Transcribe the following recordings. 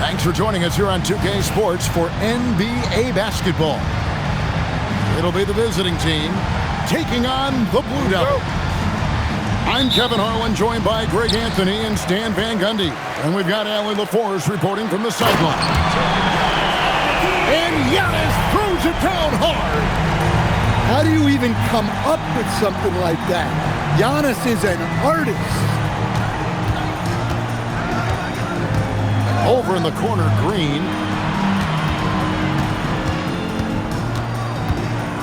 Thanks for joining us here on 2K Sports for NBA basketball. It'll be the visiting team taking on the Blue Devils. I'm Kevin Harlan, joined by Greg Anthony and Stan Van Gundy. And we've got Allie LaForce reporting from the sideline. And Giannis throws it down hard. How do you even come up with something like that? Giannis is an artist. Over in the corner, Green.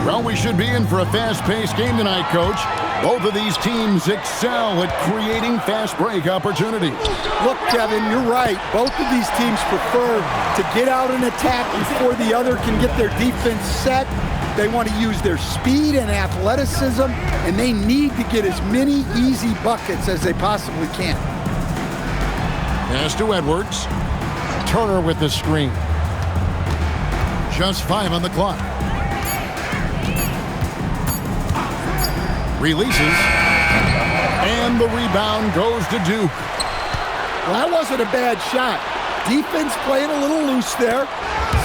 Well, we should be in for a fast-paced game tonight, Coach. Both of these teams excel at creating fast break opportunities. Look, Kevin, you're right. Both of these teams prefer to get out and attack before the other can get their defense set. They want to use their speed and athleticism, and they need to get as many easy buckets as they possibly can. Pass to Edwards. Turner with the screen. Just 5 on the clock. Releases. And the rebound goes to Duke. Well, that wasn't a bad shot. Defense playing a little loose there.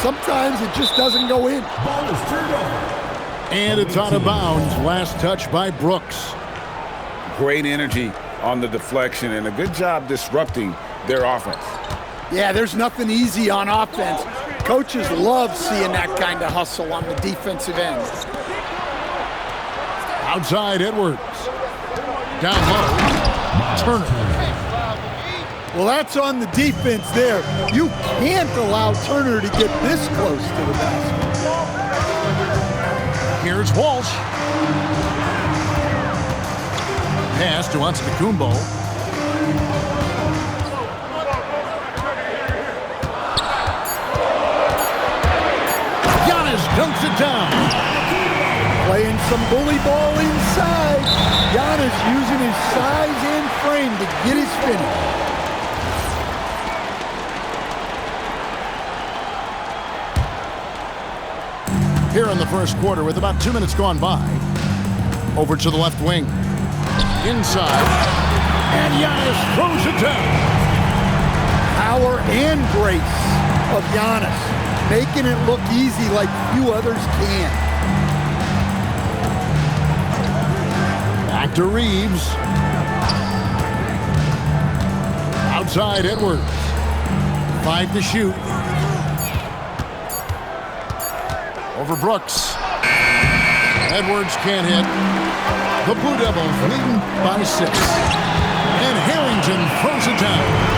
Sometimes it just doesn't go in. Ball is turned over. And it's out of bounds. Last touch by Brooks. Great energy on the deflection and a good job disrupting their offense. Yeah, there's nothing easy on offense. Coaches love seeing that kind of hustle on the defensive end. Outside Edwards. Down low. Turner. Well, that's on the defense there. You can't allow Turner to get this close to the basket. Here's Walsh. Pass to Antetokounmpo. Giannis dunks it down. Playing some bully ball inside. Giannis using his size and frame to get his finish. Here in the first quarter with about 2 minutes gone by. Over to the left wing. Inside. And Giannis throws it down. Power and grace of Giannis. Making it look easy like few others can. Back to Reeves. Outside Edwards. 5 to shoot. Over Brooks. Edwards can't hit. The Blue Devils leading by 6. And Harrington throws it down.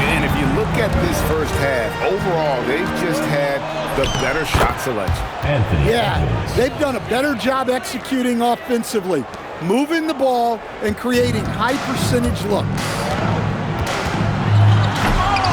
And if you look at this first half, overall, they've just had the better shot selection. Yeah, they've done a better job executing offensively, moving the ball and creating high percentage looks.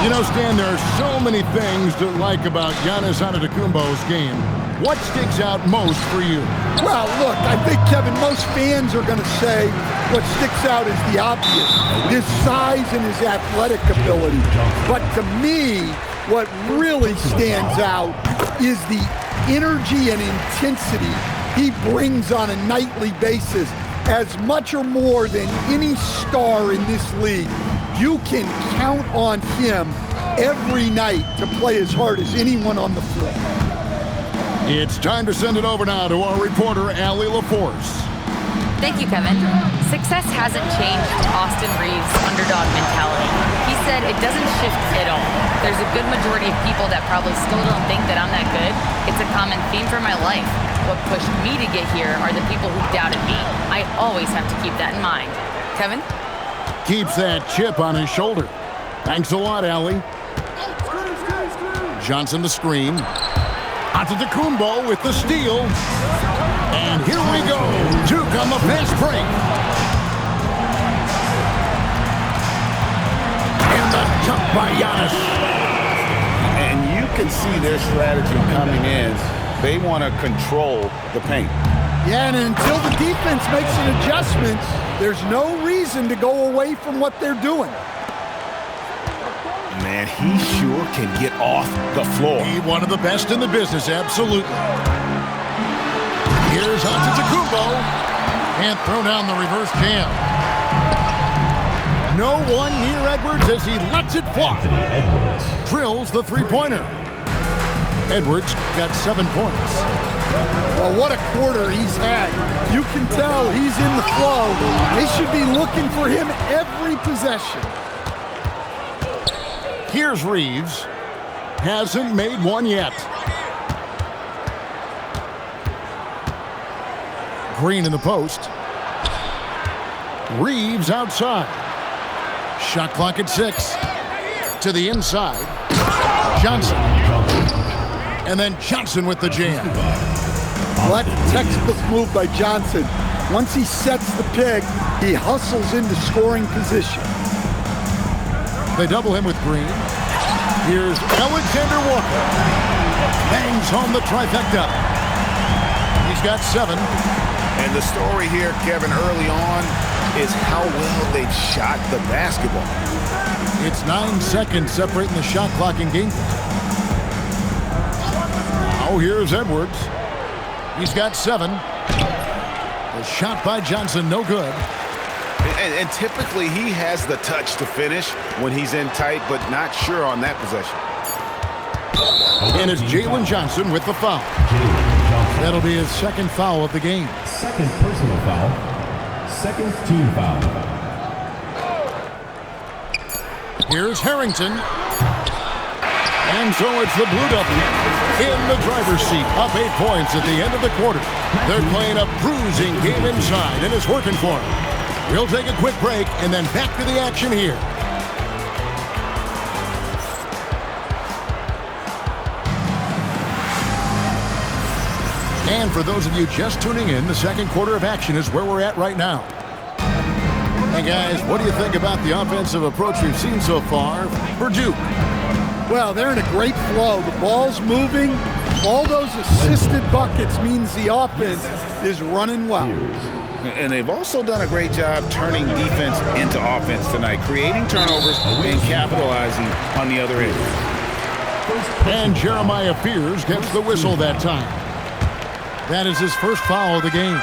You know, Stan, there are so many things to like about Giannis Antetokounmpo's game. What sticks out most for you? Well, look, I think, Kevin, most fans are going to say what sticks out is the obvious, his size and his athletic ability. But to me, what really stands out is the energy and intensity he brings on a nightly basis, as much or more than any star in this league. You can count on him every night to play as hard as anyone on the floor. It's time to send it over now to our reporter, Allie LaForce. Thank you, Kevin. Success hasn't changed Austin Reeves' underdog mentality. He said it doesn't shift at all. There's a good majority of people that probably still don't think that I'm that good. It's a common theme for my life. What pushed me to get here are the people who doubted me. I always have to keep that in mind. Kevin? Keeps that chip on his shoulder. Thanks a lot, Allie. Johnson the screen. Antetokounmpo with the steal. And here we go. Duke on the fast break. And the dunk by Giannis. And you can see their strategy coming in. They want to control the paint. Yeah, and until the defense makes an adjustment, there's no reason to go away from what they're doing. Man, he sure can get off the floor. He's one of the best in the business, absolutely. Here's Antetokounmpo. Can't throw down the reverse jam. No one near Edwards as he lets it fly. Drills the three-pointer. Edwards got 7 points. Well, what a quarter he's had. You can tell he's in the flow. They should be looking for him every possession. Here's Reeves. Hasn't made one yet. Green in the post. Reeves outside. Shot clock at 6. To the inside. Johnson. And then Johnson with the jam. Well, that's a textbook move by Johnson. Once he sets the pick, he hustles into scoring position. They double him with Green. Here's Alexander Walker. Bangs home the trifecta. He's got 7. And the story here, Kevin, early on is how well they've shot the basketball. It's 9 seconds separating the shot clock and game. Now here's Edwards. He's got 7. The shot by Johnson, no good. And typically he has the touch to finish when he's in tight, but not sure on that possession. And it's Jalen Johnson with the foul. That'll be his second foul of the game. Second personal foul. Second team foul. Here's Harrington. And so it's the Blue Devils in the driver's seat, up 8 points at the end of the quarter. They're playing a bruising game inside, and it's working for them. We'll take a quick break and then back to the action here. And for those of you just tuning in, the second quarter of action is where we're at right now. Hey guys, what do you think about the offensive approach we've seen so far for Duke? Well, they're in a great flow. The ball's moving. All those assisted buckets means the offense is running well. And they've also done a great job turning defense into offense tonight, creating turnovers and capitalizing on the other end. And Jeremiah Fears gets the whistle that time. That is his first foul of the game.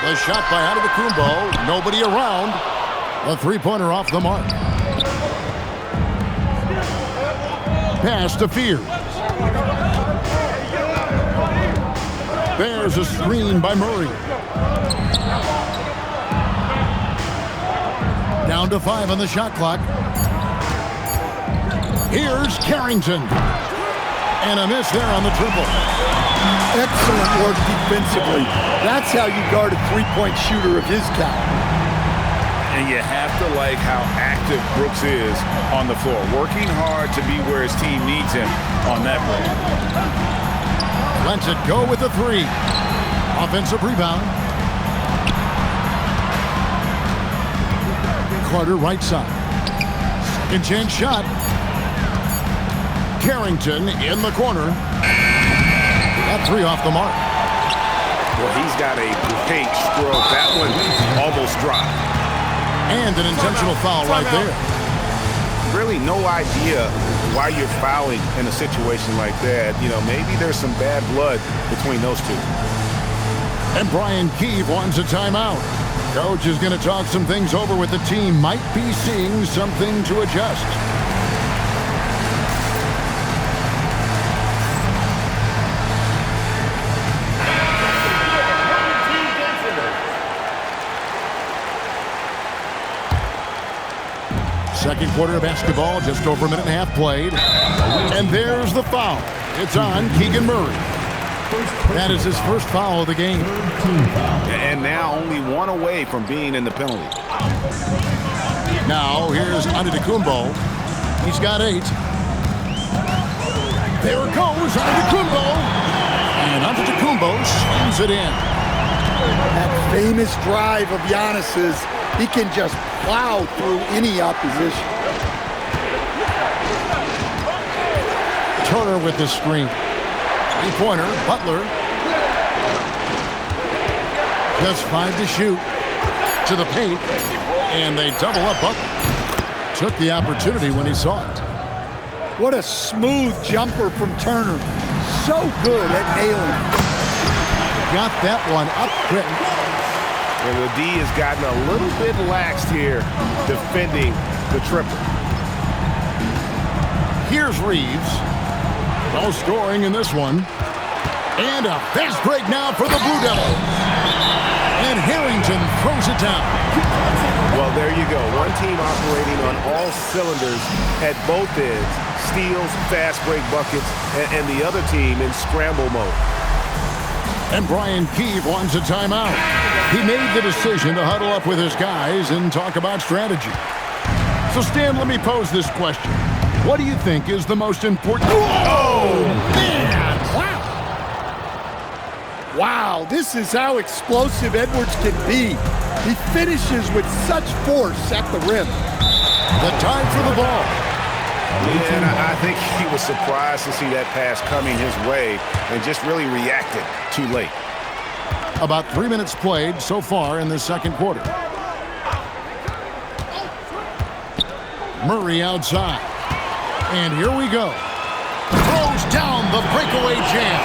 The shot by Antetokounmpo. Nobody around. A three-pointer off the mark. Pass to Fears. There's a screen by Murray. Down to 5 on the shot clock. Here's Carrington. And a miss there on the triple. Excellent work defensively. That's how you guard a three-point shooter of his caliber. And you have to like how active Brooks is on the floor, working hard to be where his team needs him on that play. Lets it go with the 3. Offensive rebound. Carter right side. Second chance shot. Carrington in the corner. That 3 off the mark. Well, he's got a great stroke. That one almost dropped. And an intentional foul right there. Really no idea why you're fouling in a situation like that. You know, maybe there's some bad blood between those two. And Brian Keefe wants a timeout. Coach is going to talk some things over with the team. Might be seeing something to adjust. Second quarter of basketball, just over a minute and a half played. And there's the foul. It's on Keegan Murray. That is his first foul of the game. And now only 1 away from being in the penalty. Now here's Antetokounmpo. He's got 8. There it goes, Antetokounmpo. And Antetokounmpo slams it in. That famous drive of Giannis's, he can just plow through any opposition. Turner with the screen. Three-pointer, Butler. Just 5 to shoot. To the paint. And they double up Butler. Took the opportunity when he saw it. What a smooth jumper from Turner. So good at nailing. Got that one up quick. And the D has gotten a little bit laxed here defending the triple. Here's Reeves. No scoring in this one. And a fast break now for the Blue Devils. And Harrington throws it down. Well, there you go. One team operating on all cylinders at both ends. Steals, fast break buckets, and the other team in scramble mode. And Brian Keefe wants a timeout. He made the decision to huddle up with his guys and talk about strategy. So, Stan, let me pose this question. What do you think is the most important? Oh, man! Wow! Wow, this is how explosive Edwards can be. He finishes with such force at the rim. The time for the ball. And I think he was surprised to see that pass coming his way and just really reacted too late. About 3 minutes played so far in the second quarter. Murray outside. And here we go. Throws down the breakaway jam.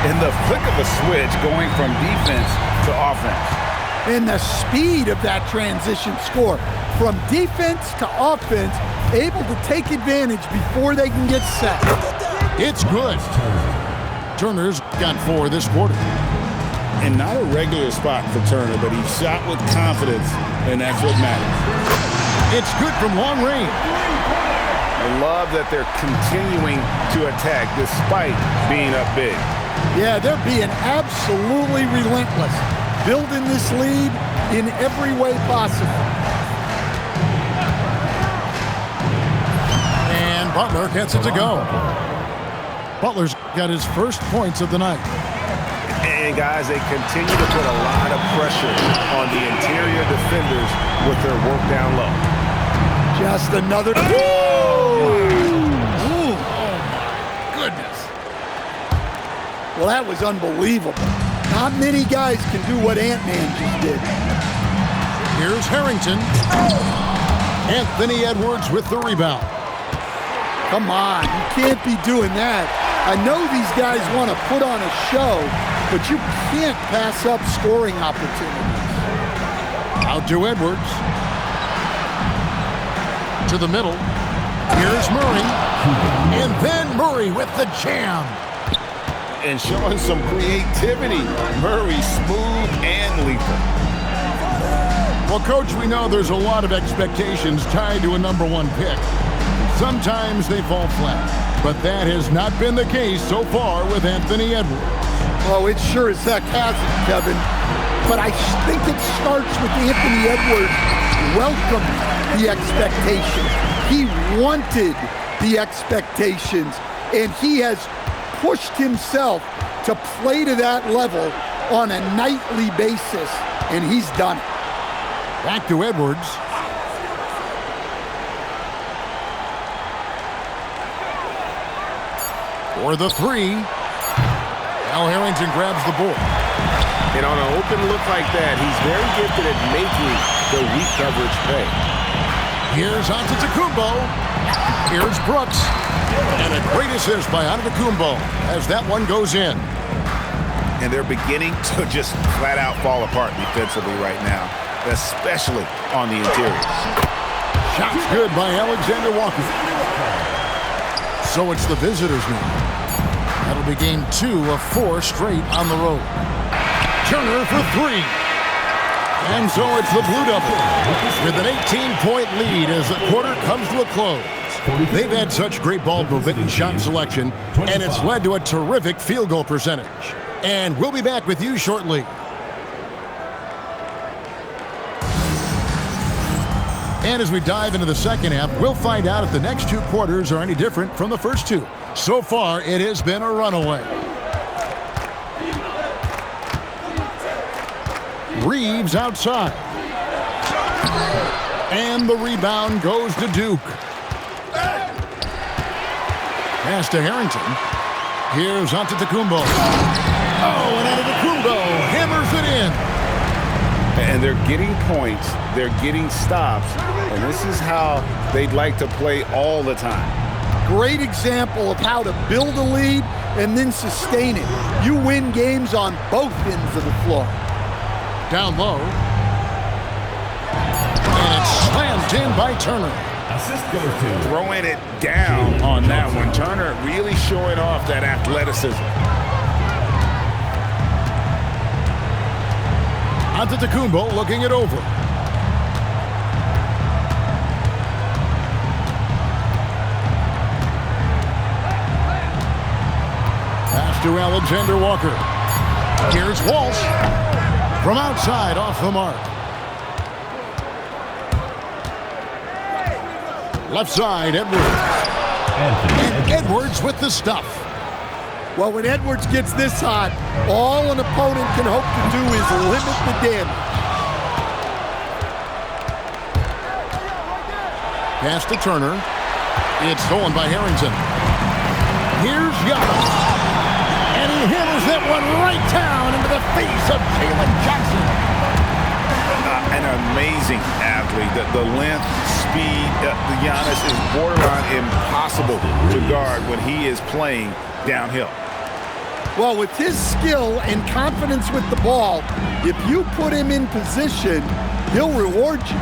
In the flick of a switch, going from defense to offense. And the speed of that transition score. From defense to offense, able to take advantage before they can get set. It's good. Turner's got 4 this quarter. And not a regular spot for Turner, but he shot with confidence, and that's what matters. It's good from long range. I love that they're continuing to attack despite being up big. Yeah, they're being absolutely relentless, building this lead in every way possible. And Butler gets it to go. Butler's got his first points of the night. And guys, they continue to put a lot of pressure on the interior defenders with their work down low. Just another. Goodness. Well, that was unbelievable. Not many guys can do what Ant-Man just did. Here's Harrington. Anthony Edwards with the rebound. Come on, you can't be doing that. I know these guys want to put on a show, but you can't pass up scoring opportunities. Out to Edwards. To the middle. Here's Murray. And then Murray with the jam. And showing some creativity. Murray smooth and lethal. Well, Coach, we know there's a lot of expectations tied to a #1 pick. Sometimes they fall flat, but that has not been the case so far with Anthony Edwards. Oh, it sure as heck hasn't, Kevin. But I think it starts with Anthony Edwards welcoming the expectations. He wanted the expectations, and he has pushed himself to play to that level on a nightly basis, and he's done it. Back to Edwards. For the 3. Al Harrington grabs the board. And on an open look like that, he's very gifted at making the weak coverage pay. Here's Antetokounmpo. Here's Brooks. And a great assist by Antetokounmpo as that one goes in. And they're beginning to just flat out fall apart defensively right now, especially on the interior. Shots good by Alexander Walker. So it's the visitors now. That'll be game 2 of 4 straight on the road. Turner for 3. And so it's the Blue Devils with an 18-point lead as the quarter comes to a close. They've had such great ball movement and shot selection, and it's led to a terrific field goal percentage. And we'll be back with you shortly. And as we dive into the second half, we'll find out if the next 2 quarters are any different from the first 2. So far, it has been a runaway. Reeves outside. And the rebound goes to Duke. Pass to Harrington. Here's Antetokounmpo. Oh, and Antetokounmpo hammers it in. And they're getting points, they're getting stops, and this is how they'd like to play all the time. Great example of how to build a lead and then sustain it. You win games on both ends of the floor. down low. And it's slammed in by Turner. Assist goes to. Throwing it down on that one. Turner really showing off that athleticism. Antetokounmpo looking it over. Pass to Alexander Walker. Here's Walsh. From outside, off the mark. Left side, Edwards. And Edwards with the stuff. Well, when Edwards gets this hot, all an opponent can hope to do is limit the damage. Pass to Turner. It's stolen by Harrington. Here's Giannis. And he hammers that one right down into the face of Jalen Johnson. An amazing athlete. The length, speed, the Giannis is borderline impossible to guard when he is playing downhill. Well, with his skill and confidence with the ball, if you put him in position, he'll reward you.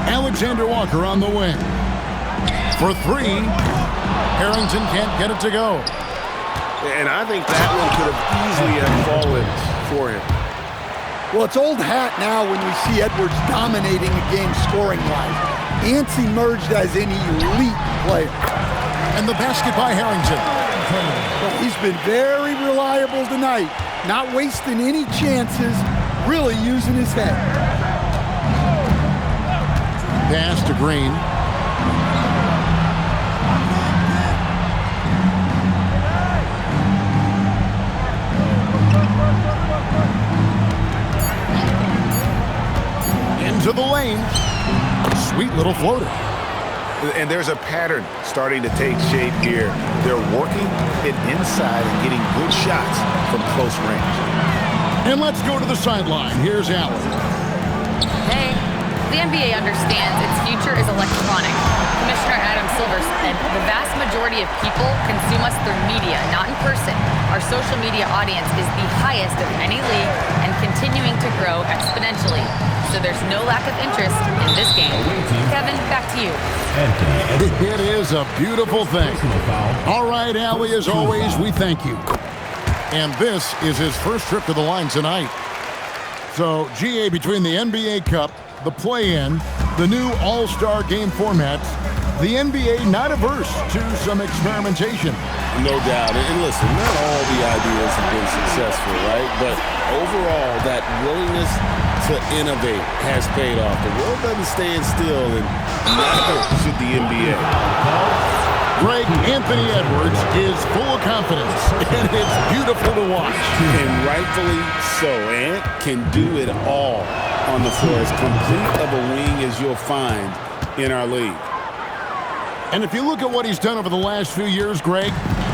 Alexander Walker on the wing. For three, Harrington can't get it to go. And I think that one could have easily have fallen for him. Well, it's old hat now when we see Edwards dominating a game scoring-wise. Ants emerged as an elite player. And the basket by Harrington. Well, he's been very reliable tonight, not wasting any chances, really using his head. Pass to Green. Into the lane. Sweet little floater. And there's a pattern starting to take shape here. They're working it inside and getting good shots from close range. And let's go to the sideline. Here's Allen. Hey, the NBA understands its future is electronic. Commissioner Adam Silver said the vast majority of people consume us through media, not in person. Our social media audience is the highest of any league and continuing to grow exponentially. So there's no lack of interest in this game. Kevin, back to you. It is a beautiful thing. All right, Allie, as always, we thank you. And this is his first trip to the line tonight. So, GA, between the NBA Cup, the play-in, the new All-Star game formats, the NBA not averse to some experimentation. No doubt. And listen, not all the ideas have been successful, right? But overall, that willingness to innovate has paid off. The world doesn't stand still, and neither should the NBA. Greg, Anthony Edwards is full of confidence, and it's beautiful to watch. And rightfully so. Ant can do it all on the floor. As complete of a wing as you'll find in our league. And if you look at what he's done over the last few years, Greg,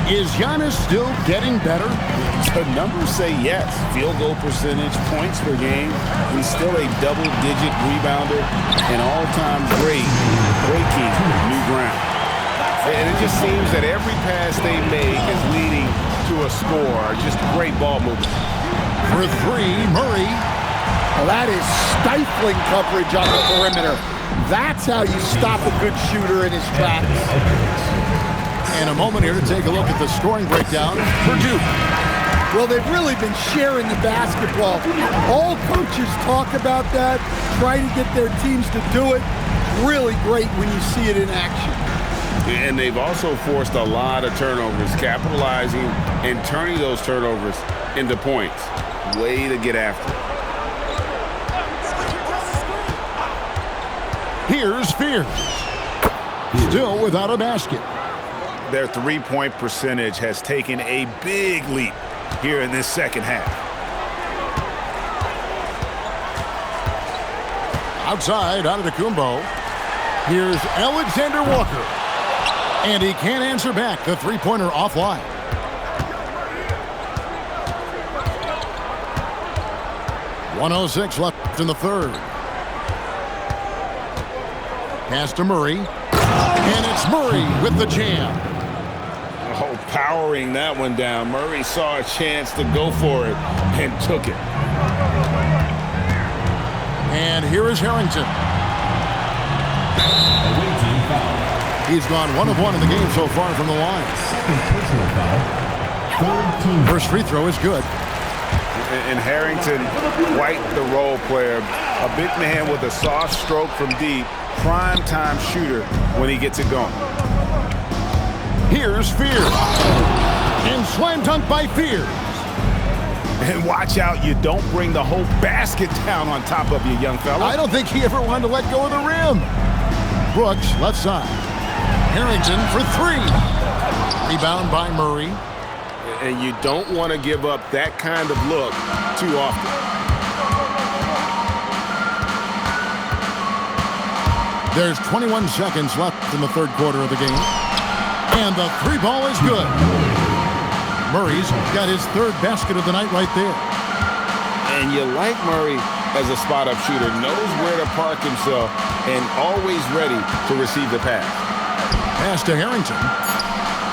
is Giannis still getting better? The numbers say yes. Field goal percentage, points per game. He's still a double-digit rebounder and all-time great breaking new ground. And it just seems that every pass they make is leading to a score. Just great ball movement. For three, Murray. Well, that is stifling coverage on the perimeter. That's how you stop a good shooter in his tracks. And a moment here to take a look at the scoring breakdown for Duke. Well, they've really been sharing the basketball. All coaches talk about that, try to get their teams to do it. Really great when you see it in action. And they've also forced a lot of turnovers, capitalizing and turning those turnovers into points. Way to get after it. Here's Spears. Still without a basket. Their three-point percentage has taken a big leap here in this second half. Outside, Antetokounmpo. Here's Alexander Walker. And he can't answer back. The three-pointer offline. .106 left in the third. Pass to Murray. And it's Murray with the jam. Oh, powering that one down. Murray saw a chance to go for it and took it. And here is Harrington. Away team foul. He's gone 1 of 1 in the game so far from the line. Second personal foul. Third team. First free throw is good. And Harrington, quite the role player. A big man with a soft stroke from deep. Prime time shooter when he gets it going. Here's Fears. And slam dunk by Fears. And watch out, you don't bring the whole basket down on top of you, young fella. I don't think he ever wanted to let go of the rim. Brooks, left side. Harrington for 3. Rebound by Murray. And you don't want to give up that kind of look too often. There's 21 seconds left in the third quarter of the game. And the 3 ball is good. Murray's got his 3rd basket of the night right there. And you like Murray as a spot-up shooter. Knows where to park himself and always ready to receive the pass. Pass to Harrington.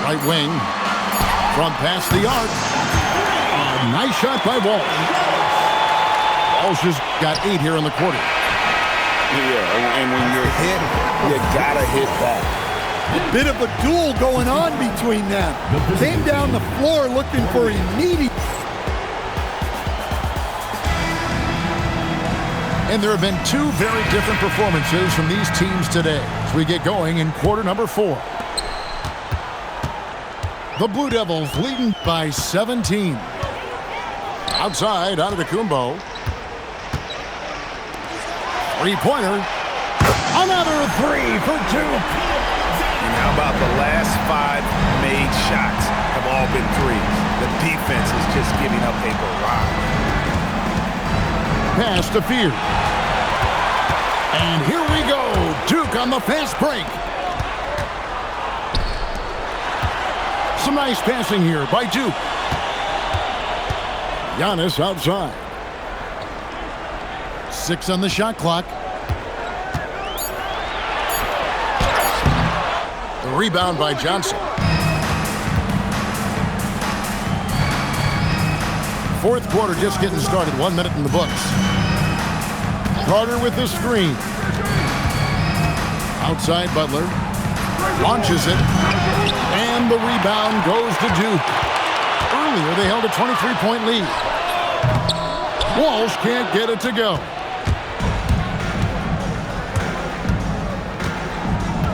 Right wing. From past the arc. A nice shot by Walsh. Walsh has got 8 here in the quarter. Yeah, and when you're hit, you gotta hit back. Bit of a duel going on between them. Came down the floor looking for immediate. And there have been 2 very different performances from these teams today as we get going in quarter number 4. The Blue Devils leading by 17. Outside, Antetokounmpo. 3-pointer. Another 3 for 2. And how about the last 5 made shots have all been threes? The defense is just giving up a barrage. Pass to Fear. And here we go. Duke on the fast break. Some nice passing here by Duke. Giannis outside. 6 on the shot clock. The rebound by Johnson. 4th quarter just getting started. 1 minute in the books. Carter with the screen. Outside Butler. Launches it. And the rebound goes to Duke. Earlier they held a 23-point lead. Walsh can't get it to go.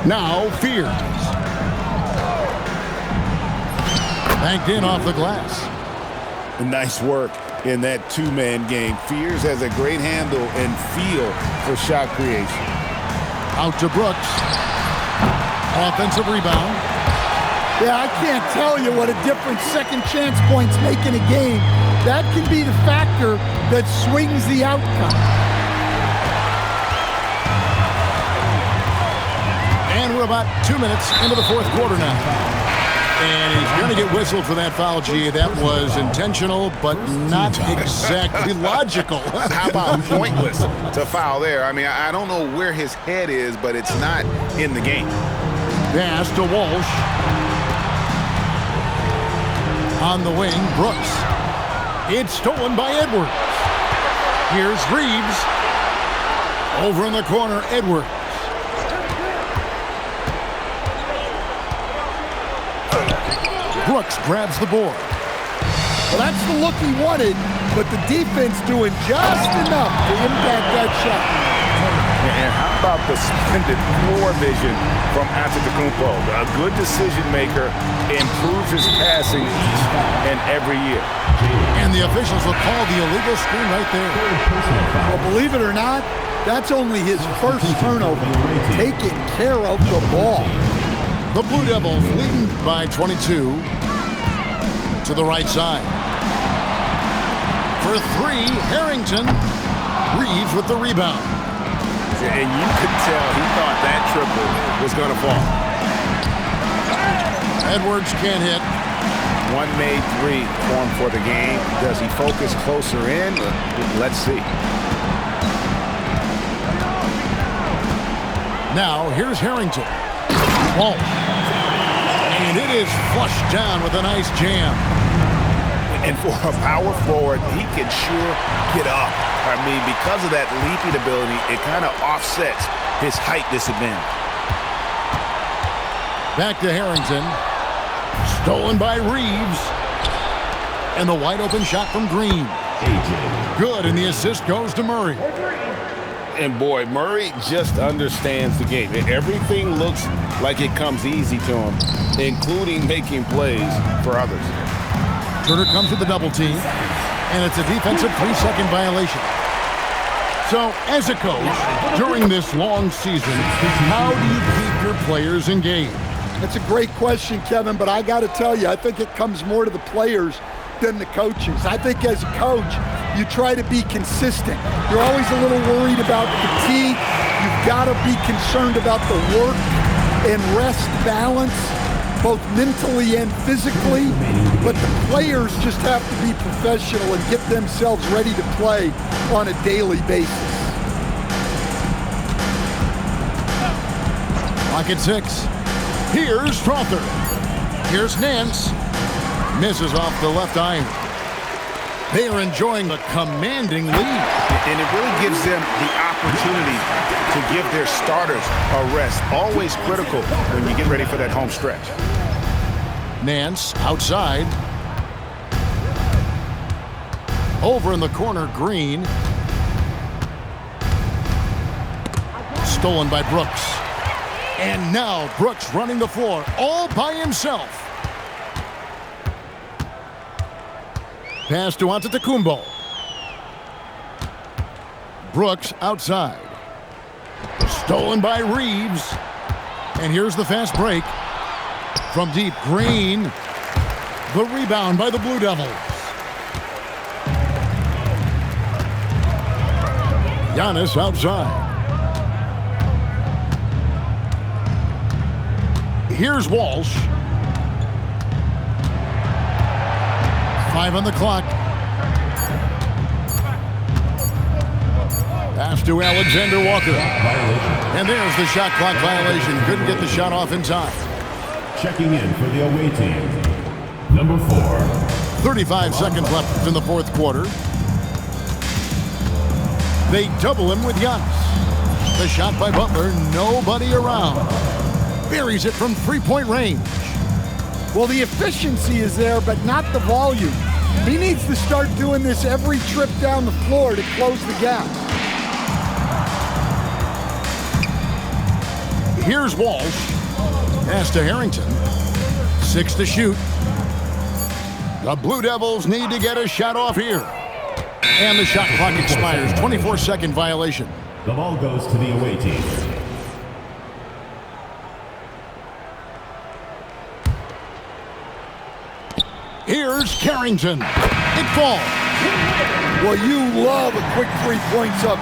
Now Fears. Banked in off the glass. Nice work in that 2-man game. Fears has a great handle and feel for shot creation. Out to Brooks. Offensive rebound. Yeah, I can't tell you what a difference second chance points make in a game. That can be the factor that swings the outcome. And we're about 2 minutes into the 4th quarter now. And he's going to get whistled for that foul, G. That was intentional, but not exactly logical. How about pointless to foul there? I mean, I don't know where his head is, but it's not in the game. Pass to Walsh. On the wing, Brooks. It's stolen by Edwards. Here's Reeves. Over in the corner, Edwards. Brooks grabs the board. Well, that's the look he wanted, but the defense doing just enough to impact that shot. And how about the splendid floor vision from Antetokounmpo? A good decision maker, improves his passing each and every year. And the officials will call the illegal screen right there. Well, believe it or not, that's only his first turnover. Taking care of the ball. The Blue Devils leading by 22 to the right side. For 3, Harrington. Reeves with the rebound. And you could tell he thought that triple was going to fall. Edwards can't hit. 1 made 3 formed for the game. Does he focus closer in? Let's see. Now here's Harrington. Walsh. And it is flushed down with a nice jam. And for a power forward, he can sure get up. I mean, because of that leaping ability, it kind of offsets his height disadvantage. Back to Harrington. Stolen by Reeves. And the wide open shot from Green. Good, and the assist goes to Murray. And boy, Murray just understands the game. Everything looks like it comes easy to him, including making plays for others. Turner comes with the double team, and it's a defensive 3-second violation. So, as a coach, during this long season, how do you keep your players engaged? That's a great question, Kevin, but I got to tell you, I think it comes more to the players than the coaches. I think as a coach, you try to be consistent. You're always a little worried about fatigue. You've got to be concerned about the work and rest balance, both mentally and physically. But the players just have to be professional and get themselves ready to play on a daily basis. Clock at 6. Here's Strother. Here's Nance. Misses off the left iron. They are enjoying a commanding lead. And it really gives them the opportunity to give their starters a rest. Always critical when you get ready for that home stretch. Nance outside. Over in the corner, Green. Stolen by Brooks. And now Brooks running the floor all by himself. Pass to Antetokounmpo. Brooks outside. Stolen by Reeves. And here's the fast break. From deep, Green. The rebound by the Blue Devils. Giannis outside. Here's Walsh. 5 on the clock. Pass to Alexander Walker. And there's the shot clock violation. Couldn't get the shot off in time. Checking in for the away team, number 4. 35 seconds left in the fourth quarter. They double him with Giannis. The shot by Butler, nobody around. Buries it from three-point range. Well, the efficiency is there, but not the volume. He needs to start doing this every trip down the floor to close the gap. Here's Walsh. Pass to Harrington. 6 to shoot. The Blue Devils need to get a shot off here. And the shot clock expires. 24-second violation. The ball goes to the away team. Here's Carrington. It falls. Well, you love a quick 3 points up.